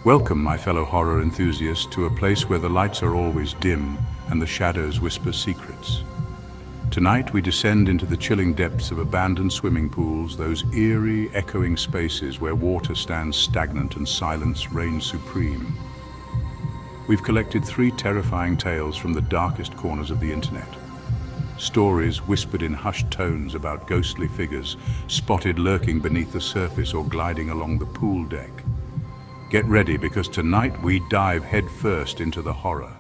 Welcome, my fellow horror enthusiasts, to a place where the lights are always dim and the shadows whisper secrets. Tonight we descend into the chilling depths of abandoned swimming pools, those eerie, echoing spaces where water stands stagnant and silence reigns supreme. We've collected 3 terrifying tales from the darkest corners of the internet. Stories whispered in hushed tones about ghostly figures spotted lurking beneath the surface or gliding along the pool deck. Get ready, because tonight we dive headfirst into the horror.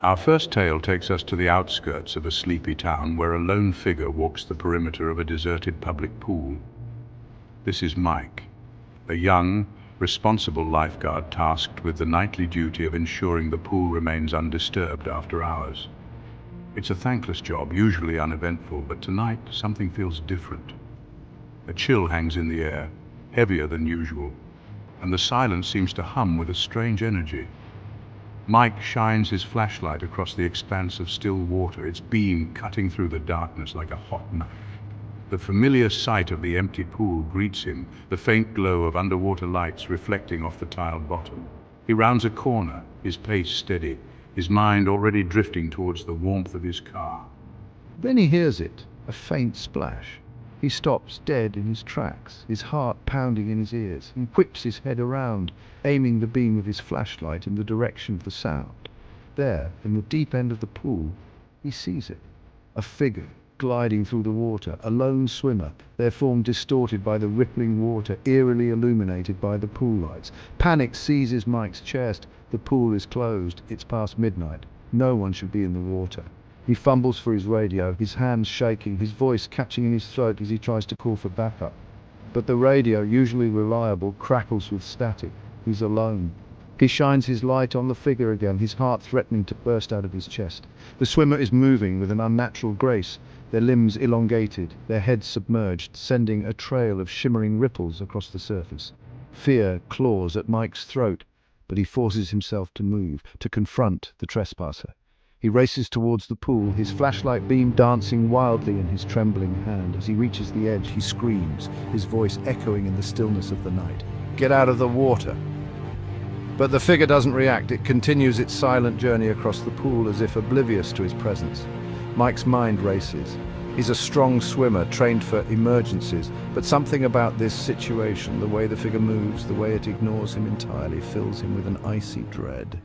Our first tale takes us to the outskirts of a sleepy town where a lone figure walks the perimeter of a deserted public pool. This is Mike, a young, responsible lifeguard tasked with the nightly duty of ensuring the pool remains undisturbed after hours. It's a thankless job, usually uneventful, but tonight something feels different. A chill hangs in the air, heavier than usual, and the silence seems to hum with a strange energy. Mike shines his flashlight across the expanse of still water, its beam cutting through the darkness like a hot knife. The familiar sight of the empty pool greets him, the faint glow of underwater lights reflecting off the tiled bottom. He rounds a corner, his pace steady, his mind already drifting towards the warmth of his car. Then he hears it, a faint splash. He stops dead in his tracks, his heart pounding in his ears, and whips his head around, aiming the beam of his flashlight in the direction of the sound. There, in the deep end of the pool, he sees it. A figure, gliding through the water, a lone swimmer, their form distorted by the rippling water, eerily illuminated by the pool lights. Panic seizes Mike's chest. The pool is closed. It's past midnight. No one should be in the water. He fumbles for his radio, his hands shaking, his voice catching in his throat as he tries to call for backup. But the radio, usually reliable, crackles with static. He's alone. He shines his light on the figure again, his heart threatening to burst out of his chest. The swimmer is moving with an unnatural grace, their limbs elongated, their heads submerged, sending a trail of shimmering ripples across the surface. Fear claws at Mike's throat, but he forces himself to move, to confront the trespasser. He races towards the pool, his flashlight beam dancing wildly in his trembling hand. As he reaches the edge, he screams, his voice echoing in the stillness of the night. "Get out of the water!" But the figure doesn't react. It continues its silent journey across the pool as if oblivious to his presence. Mike's mind races. He's a strong swimmer, trained for emergencies, but something about this situation, the way the figure moves, the way it ignores him entirely, fills him with an icy dread.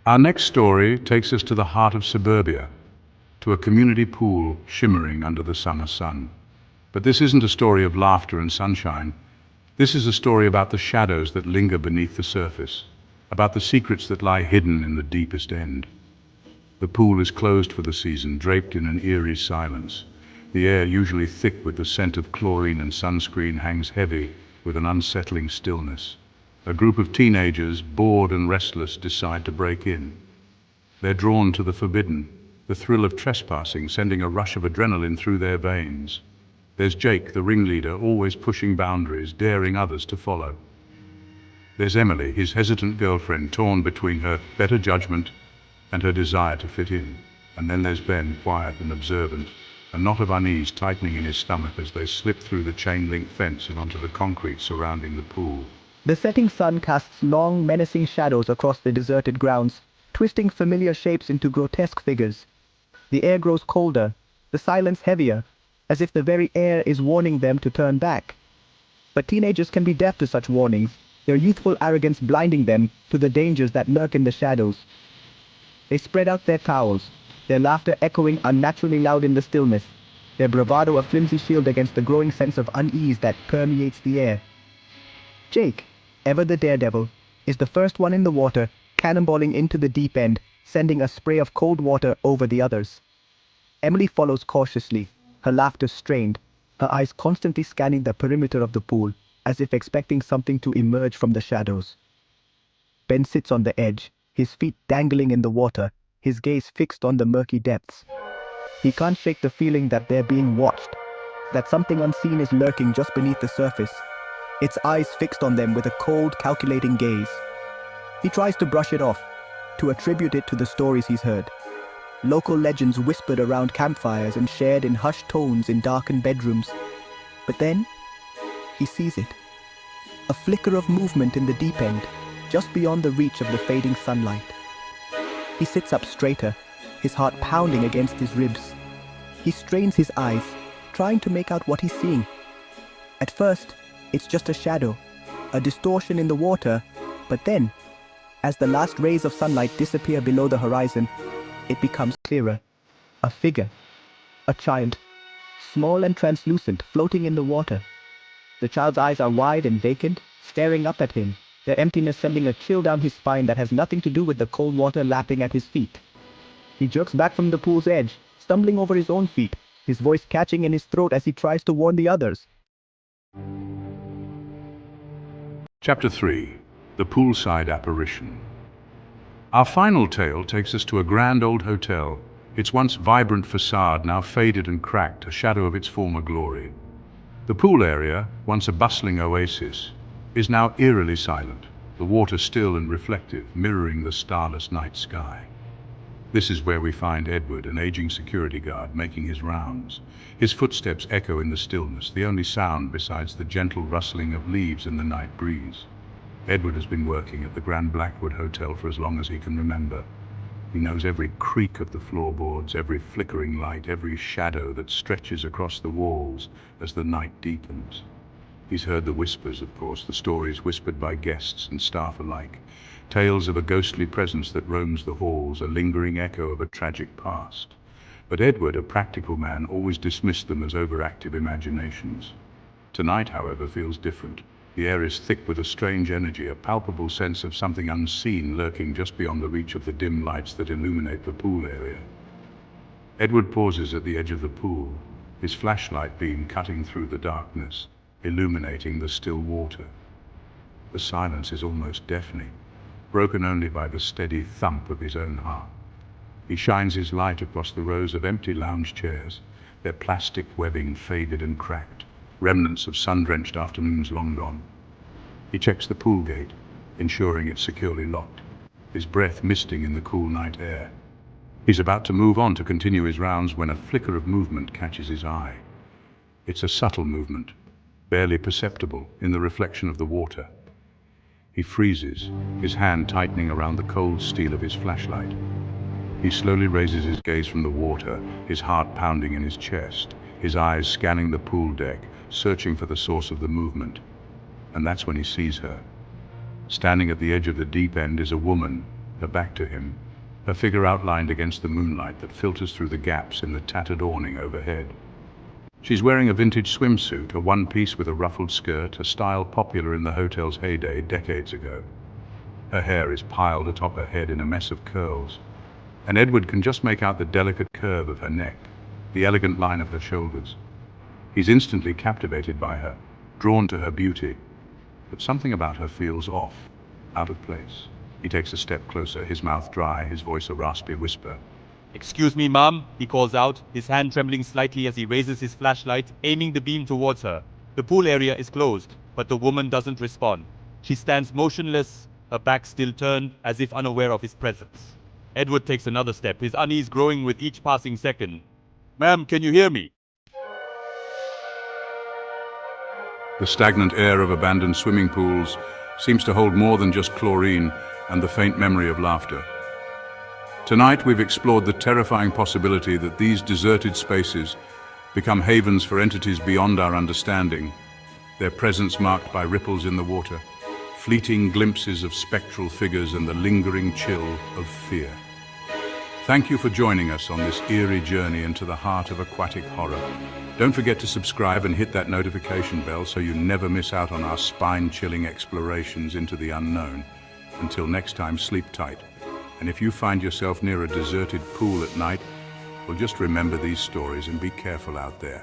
Our next story takes us to the heart of suburbia, to a community pool shimmering under the summer sun. But this isn't a story of laughter and sunshine. This is a story about the shadows that linger beneath the surface, about the secrets that lie hidden in the deepest end. The pool is closed for the season, draped in an eerie silence. The air, usually thick with the scent of chlorine and sunscreen, hangs heavy with an unsettling stillness. A group of teenagers, bored and restless, decide to break in. They're drawn to the forbidden, the thrill of trespassing sending a rush of adrenaline through their veins. There's Jake, the ringleader, always pushing boundaries, daring others to follow. There's Emily, his hesitant girlfriend, torn between her better judgment and her desire to fit in. And then there's Ben, quiet and observant, a knot of unease tightening in his stomach as they slip through the chain-link fence and onto the concrete surrounding the pool. The setting sun casts long, menacing shadows across the deserted grounds, twisting familiar shapes into grotesque figures. The air grows colder, the silence heavier, as if the very air is warning them to turn back. But teenagers can be deaf to such warnings, their youthful arrogance blinding them to the dangers that lurk in the shadows. They spread out their towels, their laughter echoing unnaturally loud in the stillness, their bravado a flimsy shield against the growing sense of unease that permeates the air. Jake, ever the daredevil, is the first one in the water, cannonballing into the deep end, sending a spray of cold water over the others. Emily follows cautiously, her laughter strained, her eyes constantly scanning the perimeter of the pool, as if expecting something to emerge from the shadows. Ben sits on the edge, his feet dangling in the water, his gaze fixed on the murky depths. He can't shake the feeling that they're being watched, that something unseen is lurking just beneath the surface, its eyes fixed on them with a cold, calculating gaze. He tries to brush it off, to attribute it to the stories he's heard. Local legends whispered around campfires and shared in hushed tones in darkened bedrooms. But then, he sees it. A flicker of movement in the deep end, just beyond the reach of the fading sunlight. He sits up straighter, his heart pounding against his ribs. He strains his eyes, trying to make out what he's seeing. At first, it's just a shadow, a distortion in the water, but then, as the last rays of sunlight disappear below the horizon, it becomes clearer. A figure. A child. Small and translucent, floating in the water. The child's eyes are wide and vacant, staring up at him, their emptiness sending a chill down his spine that has nothing to do with the cold water lapping at his feet. He jerks back from the pool's edge, stumbling over his own feet, his voice catching in his throat as he tries to warn the others. Chapter 3. The Poolside Apparition. Our final tale takes us to a grand old hotel, its once vibrant facade now faded and cracked, a shadow of its former glory. The pool area, once a bustling oasis, is now eerily silent, the water still and reflective, mirroring the starless night sky. This is where we find Edward, an aging security guard, making his rounds. His footsteps echo in the stillness, the only sound besides the gentle rustling of leaves in the night breeze. Edward has been working at the Grand Blackwood Hotel for as long as he can remember. He knows every creak of the floorboards, every flickering light, every shadow that stretches across the walls as the night deepens. He's heard the whispers, of course, the stories whispered by guests and staff alike. Tales of a ghostly presence that roams the halls, a lingering echo of a tragic past. But Edward, a practical man, always dismissed them as overactive imaginations. Tonight, however, feels different. The air is thick with a strange energy, a palpable sense of something unseen lurking just beyond the reach of the dim lights that illuminate the pool area. Edward pauses at the edge of the pool, his flashlight beam cutting through the darkness, illuminating the still water. The silence is almost deafening, broken only by the steady thump of his own heart. He shines his light across the rows of empty lounge chairs, their plastic webbing faded and cracked, remnants of sun-drenched afternoons long gone. He checks the pool gate, ensuring it's securely locked, his breath misting in the cool night air. He's about to move on to continue his rounds when a flicker of movement catches his eye. It's a subtle movement, barely perceptible in the reflection of the water. He freezes, his hand tightening around the cold steel of his flashlight. He slowly raises his gaze from the water, his heart pounding in his chest, his eyes scanning the pool deck, searching for the source of the movement. And that's when he sees her. Standing at the edge of the deep end is a woman, her back to him, her figure outlined against the moonlight that filters through the gaps in the tattered awning overhead. She's wearing a vintage swimsuit, a one-piece with a ruffled skirt, a style popular in the hotel's heyday decades ago. Her hair is piled atop her head in a mess of curls, and Edward can just make out the delicate curve of her neck, the elegant line of her shoulders. He's instantly captivated by her, drawn to her beauty, but something about her feels off, out of place. He takes a step closer, his mouth dry, his voice a raspy whisper. "Excuse me, ma'am," he calls out, his hand trembling slightly as he raises his flashlight, aiming the beam towards her. The pool area is closed, but the woman doesn't respond. She stands motionless, her back still turned, as if unaware of his presence. Edward takes another step, his unease growing with each passing second. "Ma'am, can you hear me?" The stagnant air of abandoned swimming pools seems to hold more than just chlorine and the faint memory of laughter. Tonight we've explored the terrifying possibility that these deserted spaces become havens for entities beyond our understanding, their presence marked by ripples in the water, fleeting glimpses of spectral figures and the lingering chill of fear. Thank you for joining us on this eerie journey into the heart of aquatic horror. Don't forget to subscribe and hit that notification bell so you never miss out on our spine-chilling explorations into the unknown. Until next time, sleep tight. And if you find yourself near a deserted pool at night, well, just remember these stories and be careful out there.